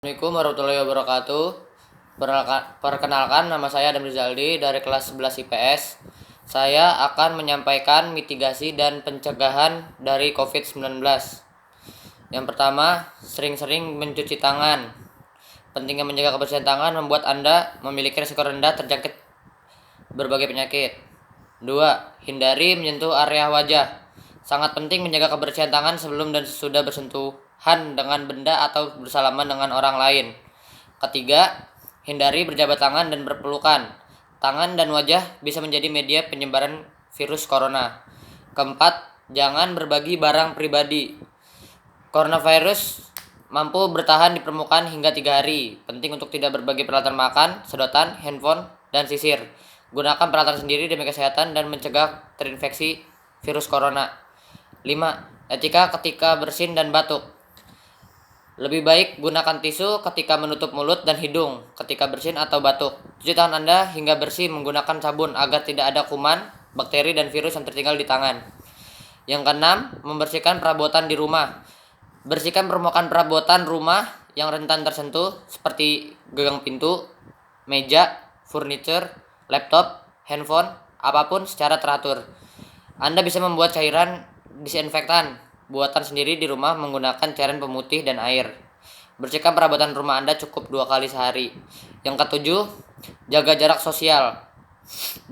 Assalamualaikum warahmatullahi wabarakatuh. Perkenalkan, nama saya Adam Rizaldi dari kelas 11 IPS. Saya akan menyampaikan mitigasi dan pencegahan dari COVID-19. Yang pertama, sering-sering mencuci tangan. Pentingnya menjaga kebersihan tangan membuat Anda memiliki risiko rendah terjangkit berbagai penyakit. 2. Hindari menyentuh area wajah. Sangat penting menjaga kebersihan tangan sebelum dan sesudah bersentuhan dengan benda atau bersalaman dengan orang lain. Ketiga, hindari berjabat tangan dan berpelukan. Tangan dan wajah bisa menjadi media penyebaran virus corona. Keempat, jangan berbagi barang pribadi. Coronavirus mampu bertahan di permukaan hingga 3 hari. Penting untuk tidak berbagi peralatan makan, sedotan, handphone, dan sisir. Gunakan peralatan sendiri demi kesehatan dan mencegah terinfeksi virus corona. 5. Etika ketika bersin dan batuk. Lebih baik gunakan tisu ketika menutup mulut dan hidung ketika bersin atau batuk. Cuci tangan Anda hingga bersih menggunakan sabun agar tidak ada kuman, bakteri, dan virus yang tertinggal di tangan. Yang keenam, membersihkan perabotan di rumah. Bersihkan permukaan perabotan rumah yang rentan tersentuh seperti gagang pintu, meja, furniture, laptop, handphone, apapun secara teratur. Anda bisa membuat cairan disinfektan buatan sendiri di rumah menggunakan cairan pemutih dan air. Bersihkan perabotan rumah Anda cukup 2 kali sehari. Yang ketujuh, jaga jarak sosial.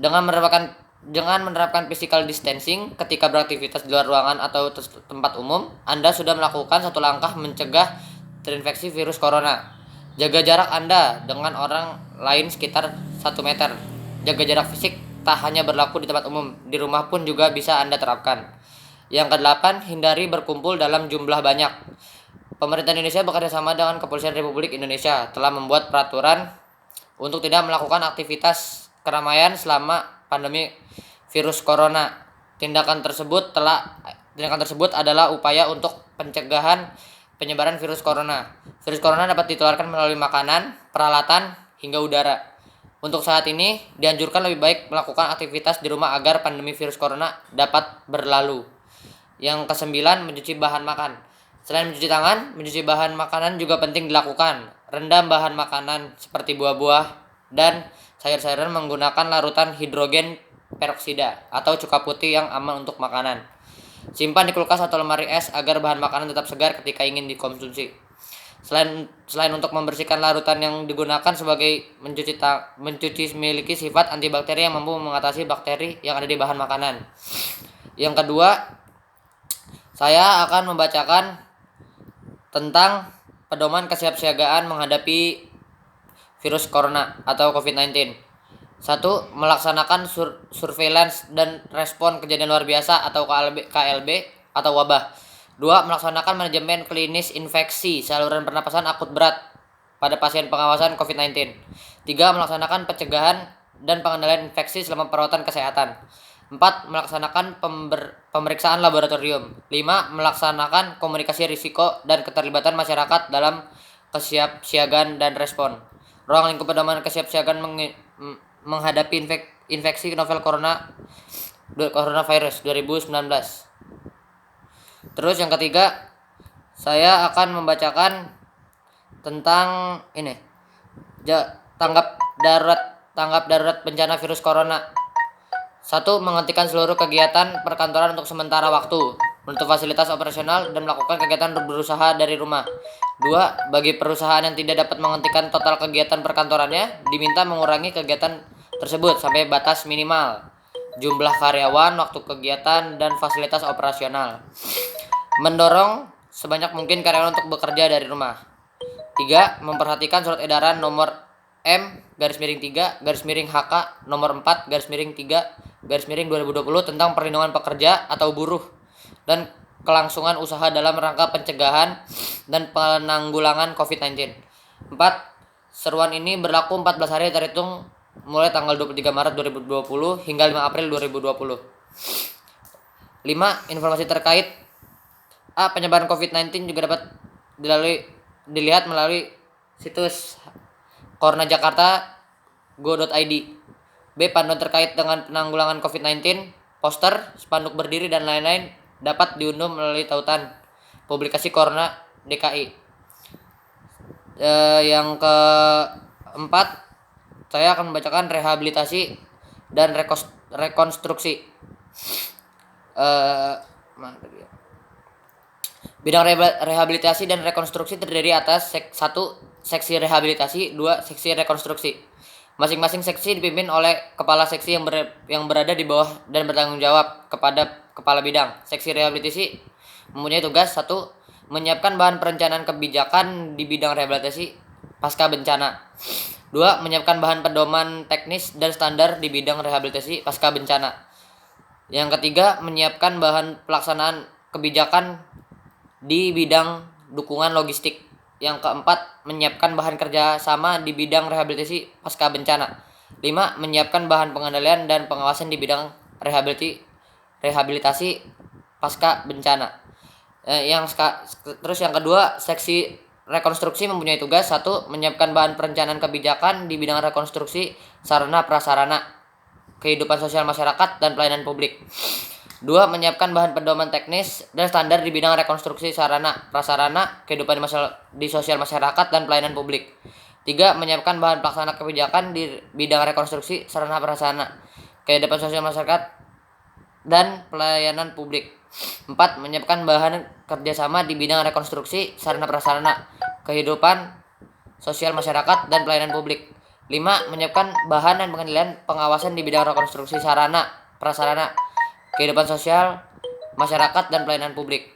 Dengan menerapkan physical distancing ketika beraktivitas di luar ruangan atau tempat umum, Anda sudah melakukan satu langkah mencegah terinfeksi virus corona. Jaga jarak Anda dengan orang lain sekitar 1 meter. Jaga jarak fisik tak hanya berlaku di tempat umum, di rumah pun juga bisa Anda terapkan. Yang kedelapan, hindari berkumpul dalam jumlah banyak. Pemerintah Indonesia bekerja sama dengan Kepolisian Republik Indonesia telah membuat peraturan untuk tidak melakukan aktivitas keramaian selama pandemi virus corona. Tindakan tersebut adalah upaya untuk pencegahan penyebaran virus corona. Virus corona dapat ditularkan melalui makanan, peralatan, hingga udara. Untuk saat ini, dianjurkan lebih baik melakukan aktivitas di rumah agar pandemi virus corona dapat berlalu. Yang kesembilan, mencuci bahan makan. Selain mencuci tangan, mencuci bahan makanan juga penting dilakukan. Rendam bahan makanan seperti buah-buah dan sayur-sayuran menggunakan larutan hidrogen peroksida atau cuka putih yang aman untuk makanan. Simpan di kulkas atau lemari es agar bahan makanan tetap segar ketika ingin dikonsumsi. Selain untuk membersihkan larutan yang digunakan sebagai mencuci memiliki sifat antibakteri yang mampu mengatasi bakteri yang ada di bahan makanan. Yang kedua, saya akan membacakan tentang pedoman kesiapsiagaan menghadapi virus corona atau COVID-19. 1. Melaksanakan surveillance dan respon kejadian luar biasa atau KLB atau wabah. 2. Melaksanakan manajemen klinis infeksi saluran pernapasan akut berat pada pasien pengawasan COVID-19. 3. Melaksanakan pencegahan dan pengendalian infeksi selama perawatan kesehatan. 4. Melaksanakan pemeriksaan laboratorium. 5. Melaksanakan komunikasi risiko dan keterlibatan masyarakat dalam kesiapsiagaan dan respon. Ruang lingkup pedoman kesiapsiagaan menghadapi infeksi novel coronavirus 2019. Terus yang ketiga, saya akan membacakan tentang ini. Tanggap darurat bencana virus corona. 1. Menghentikan seluruh kegiatan perkantoran untuk sementara waktu, menutup fasilitas operasional dan melakukan kegiatan berusaha dari rumah. 2. Bagi perusahaan yang tidak dapat menghentikan total kegiatan perkantorannya, diminta mengurangi kegiatan tersebut sampai batas minimal jumlah karyawan, waktu kegiatan, dan fasilitas operasional. Mendorong sebanyak mungkin karyawan untuk bekerja dari rumah. 3. Memperhatikan surat edaran nomor M-3-HK nomor 4-3-2020 tentang perlindungan pekerja atau buruh dan kelangsungan usaha dalam rangka pencegahan dan penanggulangan COVID-19. 4. Seruan ini berlaku 14 hari terhitung mulai tanggal 23 Maret 2020 hingga 5 April 2020. 5. Informasi terkait penyebaran COVID-19 juga dapat dilihat melalui situs coronajakarta.go.id. B. Panduan terkait dengan penanggulangan COVID-19, poster, spanduk berdiri, dan lain-lain dapat diunduh melalui tautan publikasi Corona DKI. Yang keempat, saya akan membacakan rehabilitasi dan rekonstruksi. Mana tadi ya? Bidang rehabilitasi dan rekonstruksi terdiri atas satu seksi rehabilitasi, dua seksi rekonstruksi. Masing-masing seksi dipimpin oleh kepala seksi yang berada di bawah dan bertanggung jawab kepada kepala bidang. Seksi rehabilitasi mempunyai tugas satu, menyiapkan bahan perencanaan kebijakan di bidang rehabilitasi pasca bencana. Dua, menyiapkan bahan pedoman teknis dan standar di bidang rehabilitasi pasca bencana. Yang ketiga, menyiapkan bahan pelaksanaan kebijakan di bidang dukungan logistik. Yang keempat, menyiapkan bahan kerja sama di bidang rehabilitasi pasca bencana. 5. Menyiapkan bahan pengendalian dan pengawasan di bidang rehabilitasi pasca bencana. Terus yang kedua, seksi rekonstruksi mempunyai tugas satu, menyiapkan bahan perencanaan kebijakan di bidang rekonstruksi sarana prasarana kehidupan sosial masyarakat dan pelayanan publik. 2. Menyiapkan bahan pedoman teknis dan standar di bidang rekonstruksi sarana prasarana kehidupan di sosial masyarakat dan pelayanan publik. 3. Menyiapkan bahan pelaksana kebijakan di bidang rekonstruksi sarana prasarana kehidupan sosial masyarakat dan pelayanan publik. 4. Menyiapkan bahan kerjasama di bidang rekonstruksi sarana prasarana kehidupan sosial masyarakat dan pelayanan publik. 5. Menyiapkan bahan dan pengawasan di bidang rekonstruksi sarana prasarana kehidupan sosial masyarakat dan pelayanan publik.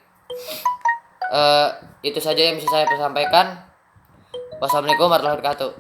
Itu saja yang bisa saya sampaikan. Wassalamualaikum warahmatullahi wabarakatuh.